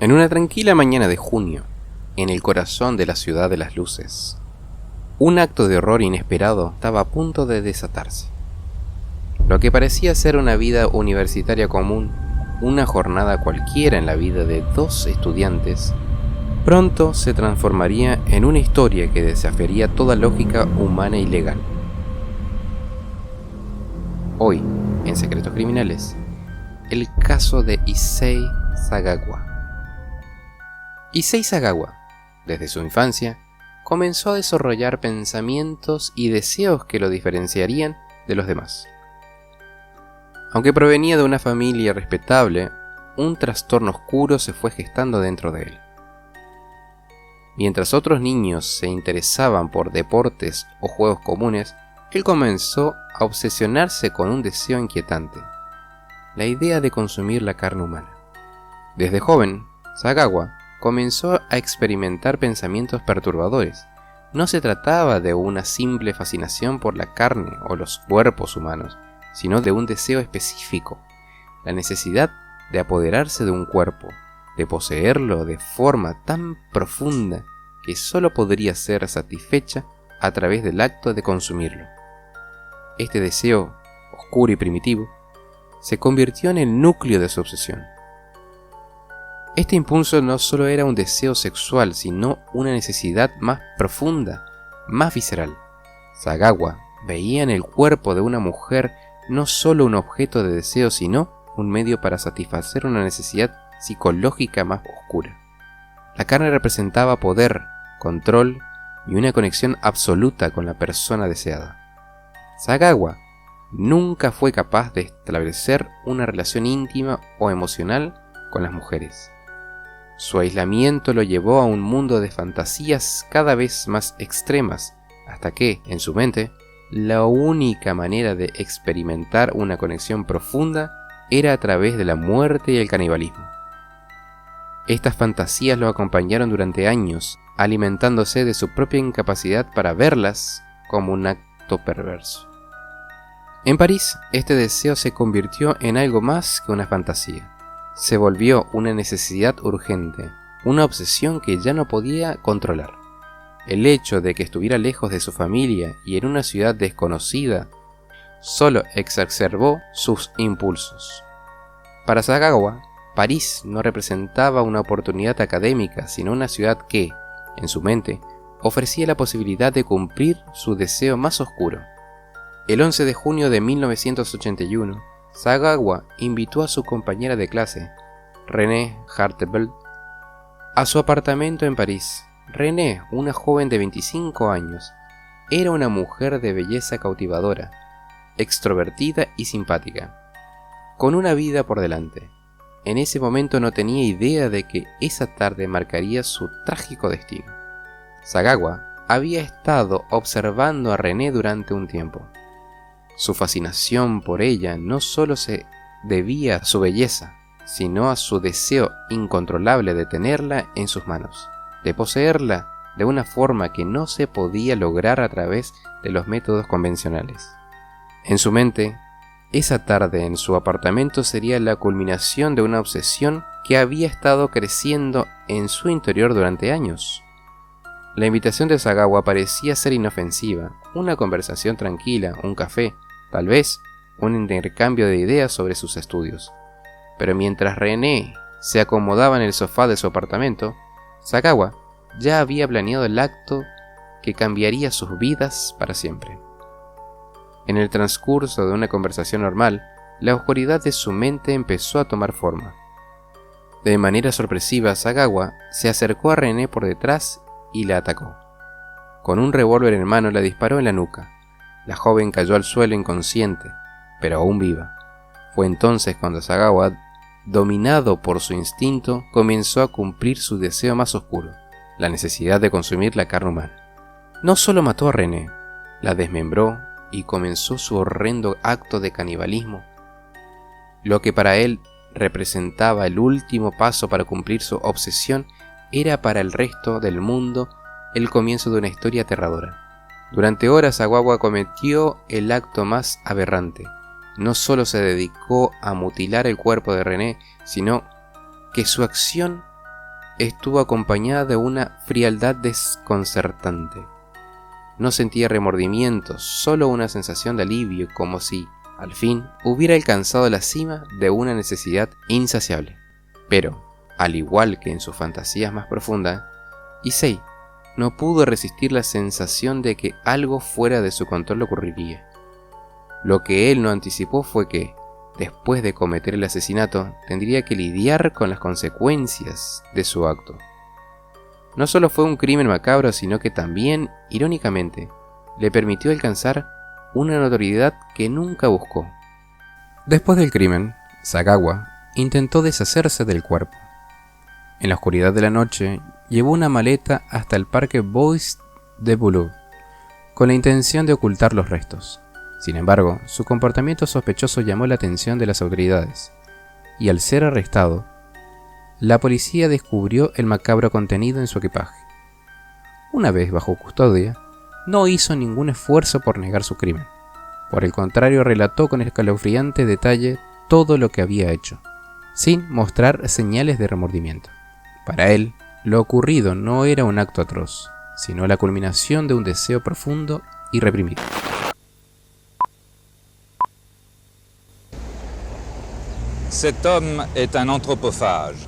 En una tranquila mañana de junio, en el corazón de la ciudad de las luces, un acto de horror inesperado estaba a punto de desatarse. Lo que parecía ser una vida universitaria común, una jornada cualquiera en la vida de dos estudiantes, pronto se transformaría en una historia que desafiaría toda lógica humana y legal. Hoy, en Secretos Criminales, el caso de Issei Sagawa. Issei Sagawa, desde su infancia, comenzó a desarrollar pensamientos y deseos que lo diferenciarían de los demás. Aunque provenía de una familia respetable, un trastorno oscuro se fue gestando dentro de él. Mientras otros niños se interesaban por deportes o juegos comunes, él comenzó a obsesionarse con un deseo inquietante: la idea de consumir la carne humana. Desde joven, Sagawa comenzó a experimentar pensamientos perturbadores. No se trataba de una simple fascinación por la carne o los cuerpos humanos, sino de un deseo específico: la necesidad de apoderarse de un cuerpo, de poseerlo de forma tan profunda que solo podría ser satisfecha a través del acto de consumirlo. Este deseo, oscuro y primitivo, se convirtió en el núcleo de su obsesión. Este impulso no solo era un deseo sexual, sino una necesidad más profunda, más visceral. Sagawa veía en el cuerpo de una mujer no solo un objeto de deseo, sino un medio para satisfacer una necesidad psicológica más oscura. La carne representaba poder, control y una conexión absoluta con la persona deseada. Sagawa nunca fue capaz de establecer una relación íntima o emocional con las mujeres. Su aislamiento lo llevó a un mundo de fantasías cada vez más extremas, hasta que, en su mente, la única manera de experimentar una conexión profunda era a través de la muerte y el canibalismo. Estas fantasías lo acompañaron durante años, alimentándose de su propia incapacidad para verlas como un acto perverso. En París, este deseo se convirtió en algo más que una fantasía. Se volvió una necesidad urgente, una obsesión que ya no podía controlar. El hecho de que estuviera lejos de su familia y en una ciudad desconocida solo exacerbó sus impulsos. Para Sagawa, París no representaba una oportunidad académica, sino una ciudad que, en su mente, ofrecía la posibilidad de cumplir su deseo más oscuro. El 11 de junio de 1981, Sagawa invitó a su compañera de clase, Renée Hartevelt, a su apartamento en París. Renée, una joven de 25 años, era una mujer de belleza cautivadora, extrovertida y simpática, con una vida por delante. En ese momento no tenía idea de que esa tarde marcaría su trágico destino. Sagawa había estado observando a Renée durante un tiempo. Su fascinación por ella no solo se debía a su belleza, sino a su deseo incontrolable de tenerla en sus manos, de poseerla de una forma que no se podía lograr a través de los métodos convencionales. En su mente, esa tarde en su apartamento sería la culminación de una obsesión que había estado creciendo en su interior durante años. La invitación de Sagawa parecía ser inofensiva: una conversación tranquila, un café, tal vez un intercambio de ideas sobre sus estudios. Pero mientras Renée se acomodaba en el sofá de su apartamento, Sagawa ya había planeado el acto que cambiaría sus vidas para siempre. En el transcurso de una conversación normal, la oscuridad de su mente empezó a tomar forma. De manera sorpresiva, Sagawa se acercó a Renée por detrás y la atacó. Con un revólver en mano la disparó en la nuca. La joven cayó al suelo inconsciente, pero aún viva. Fue entonces cuando Sagawa, dominado por su instinto, comenzó a cumplir su deseo más oscuro: la necesidad de consumir la carne humana. No solo mató a Renée, la desmembró y comenzó su horrendo acto de canibalismo. Lo que para él representaba el último paso para cumplir su obsesión era para el resto del mundo el comienzo de una historia aterradora. Durante horas Sagawa cometió el acto más aberrante. No solo se dedicó a mutilar el cuerpo de Renée, sino que su acción estuvo acompañada de una frialdad desconcertante. No sentía remordimientos, solo una sensación de alivio, como si, al fin, hubiera alcanzado la cima de una necesidad insaciable. Pero, al igual que en sus fantasías más profundas, Issei no pudo resistir la sensación de que algo fuera de su control ocurriría. Lo que él no anticipó fue que, después de cometer el asesinato, tendría que lidiar con las consecuencias de su acto. No solo fue un crimen macabro, sino que también, irónicamente, le permitió alcanzar una notoriedad que nunca buscó. Después del crimen, Sagawa intentó deshacerse del cuerpo. En la oscuridad de la noche, llevó una maleta hasta el parque Bois de Boulogne, con la intención de ocultar los restos. Sin embargo, su comportamiento sospechoso llamó la atención de las autoridades, y al ser arrestado, la policía descubrió el macabro contenido en su equipaje. Una vez bajo custodia, no hizo ningún esfuerzo por negar su crimen. Por el contrario, relató con escalofriante detalle todo lo que había hecho, sin mostrar señales de remordimiento. Para él, lo ocurrido no era un acto atroz, sino la culminación de un deseo profundo y reprimido. Cet homme est un anthropophage.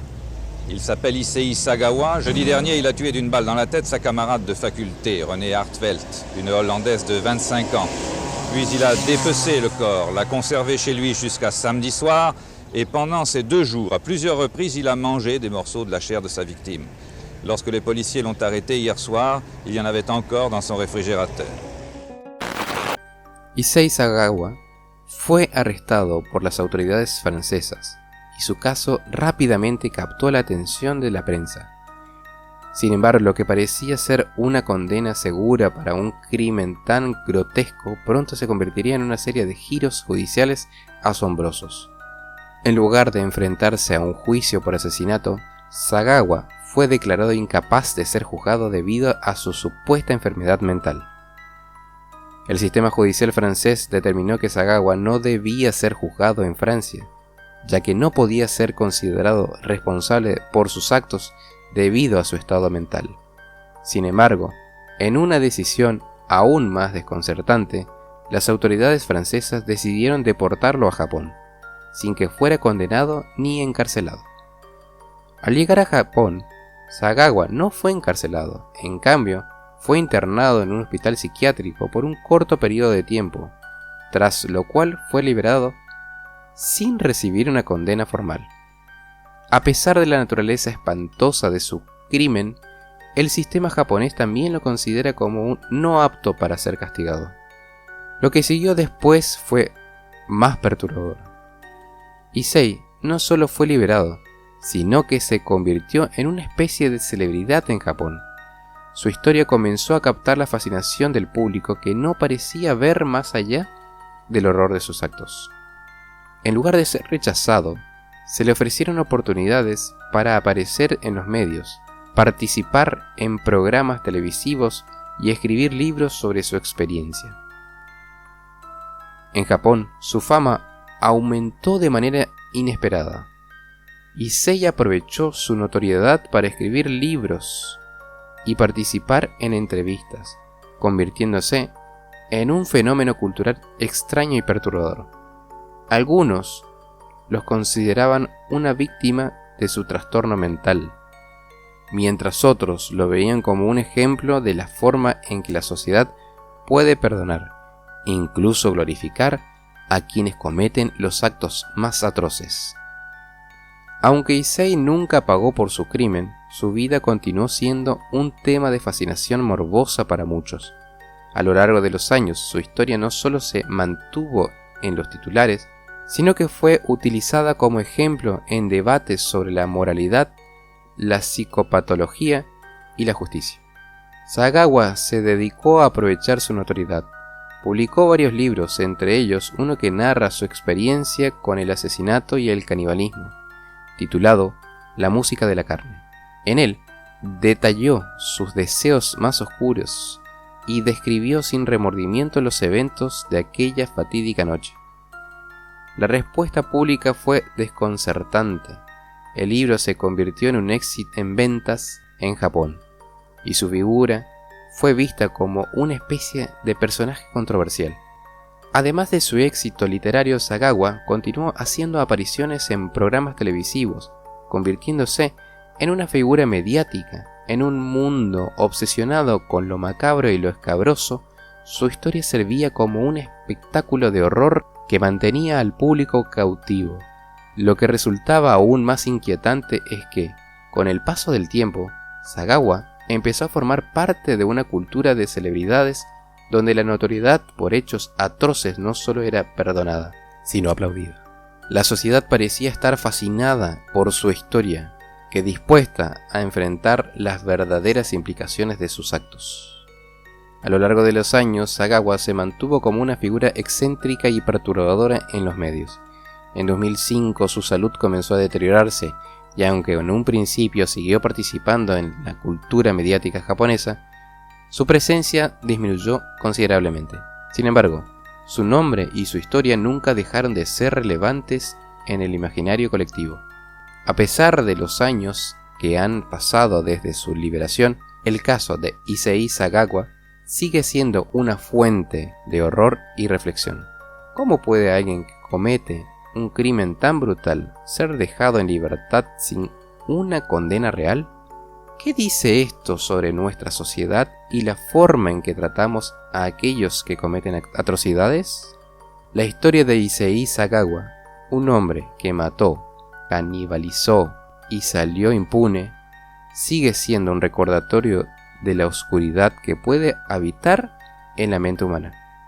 Il s'appelle Issei Sagawa. Jeudi dernier, il a tué d'une balle dans la tête sa camarade de faculté, Renée Hartvelt, une Hollandaise de 25 ans. Puis il a dépecé le corps, l'a conservé chez lui jusqu'à samedi soir, et pendant ces 2 jours, à plusieurs reprises, il a mangé des morceaux de la chair de sa victime. Lorsque les policiers l'ont arrêté hier soir, il y en avait encore dans son réfrigérateur. Issei Sagawa fue arrestado por las autoridades francesas y su caso rápidamente captó la atención de la prensa. Sin embargo, lo que parecía ser una condena segura para un crimen tan grotesco pronto se convertiría en una serie de giros judiciales asombrosos. En lugar de enfrentarse a un juicio por asesinato, Sagawa fue declarado incapaz de ser juzgado debido a su supuesta enfermedad mental. El sistema judicial francés determinó que Sagawa no debía ser juzgado en Francia, ya que no podía ser considerado responsable por sus actos debido a su estado mental. Sin embargo, en una decisión aún más desconcertante, las autoridades francesas decidieron deportarlo a Japón, sin que fuera condenado ni encarcelado. Al llegar a Japón, Sagawa no fue encarcelado, en cambio, fue internado en un hospital psiquiátrico por un corto periodo de tiempo, tras lo cual fue liberado sin recibir una condena formal. A pesar de la naturaleza espantosa de su crimen, el sistema japonés también lo considera como un no apto para ser castigado. Lo que siguió después fue más perturbador. Issei no solo fue liberado, sino que se convirtió en una especie de celebridad en Japón. Su historia comenzó a captar la fascinación del público que no parecía ver más allá del horror de sus actos. En lugar de ser rechazado, se le ofrecieron oportunidades para aparecer en los medios, participar en programas televisivos y escribir libros sobre su experiencia. En Japón, su fama aumentó de manera inesperada. Issei aprovechó su notoriedad para escribir libros y participar en entrevistas, convirtiéndose en un fenómeno cultural extraño y perturbador. Algunos los consideraban una víctima de su trastorno mental, mientras otros lo veían como un ejemplo de la forma en que la sociedad puede perdonar, incluso glorificar a quienes cometen los actos más atroces. Aunque Issei nunca pagó por su crimen, su vida continuó siendo un tema de fascinación morbosa para muchos. A lo largo de los años, su historia no solo se mantuvo en los titulares, sino que fue utilizada como ejemplo en debates sobre la moralidad, la psicopatología y la justicia. Sagawa se dedicó a aprovechar su notoriedad. Publicó varios libros, entre ellos uno que narra su experiencia con el asesinato y el canibalismo, titulado La música de la carne. En él, detalló sus deseos más oscuros y describió sin remordimiento los eventos de aquella fatídica noche. La respuesta pública fue desconcertante. el libro se convirtió en un éxito en ventas en Japón, y su figura fue vista como una especie de personaje controversial. Además de su éxito literario, Sagawa continuó haciendo apariciones en programas televisivos, convirtiéndose en una figura mediática. En un mundo obsesionado con lo macabro y lo escabroso, su historia servía como un espectáculo de horror que mantenía al público cautivo. Lo que resultaba aún más inquietante es que, con el paso del tiempo, Sagawa empezó a formar parte de una cultura de celebridades donde la notoriedad por hechos atroces no solo era perdonada, sino aplaudida. La sociedad parecía estar fascinada por su historia, que dispuesta a enfrentar las verdaderas implicaciones de sus actos. A lo largo de los años, Sagawa se mantuvo como una figura excéntrica y perturbadora en los medios. En 2005 su salud comenzó a deteriorarse, y aunque en un principio siguió participando en la cultura mediática japonesa, su presencia disminuyó considerablemente. Sin embargo, su nombre y su historia nunca dejaron de ser relevantes en el imaginario colectivo. A pesar de los años que han pasado desde su liberación, el caso de Issei Sagawa sigue siendo una fuente de horror y reflexión. ¿Cómo puede alguien que comete un crimen tan brutal ser dejado en libertad sin una condena real? ¿Qué dice esto sobre nuestra sociedad y la forma en que tratamos a aquellos que cometen atrocidades? La historia de Issei Sagawa, un hombre que mató, canibalizó y salió impune, sigue siendo un recordatorio de la oscuridad que puede habitar en la mente humana.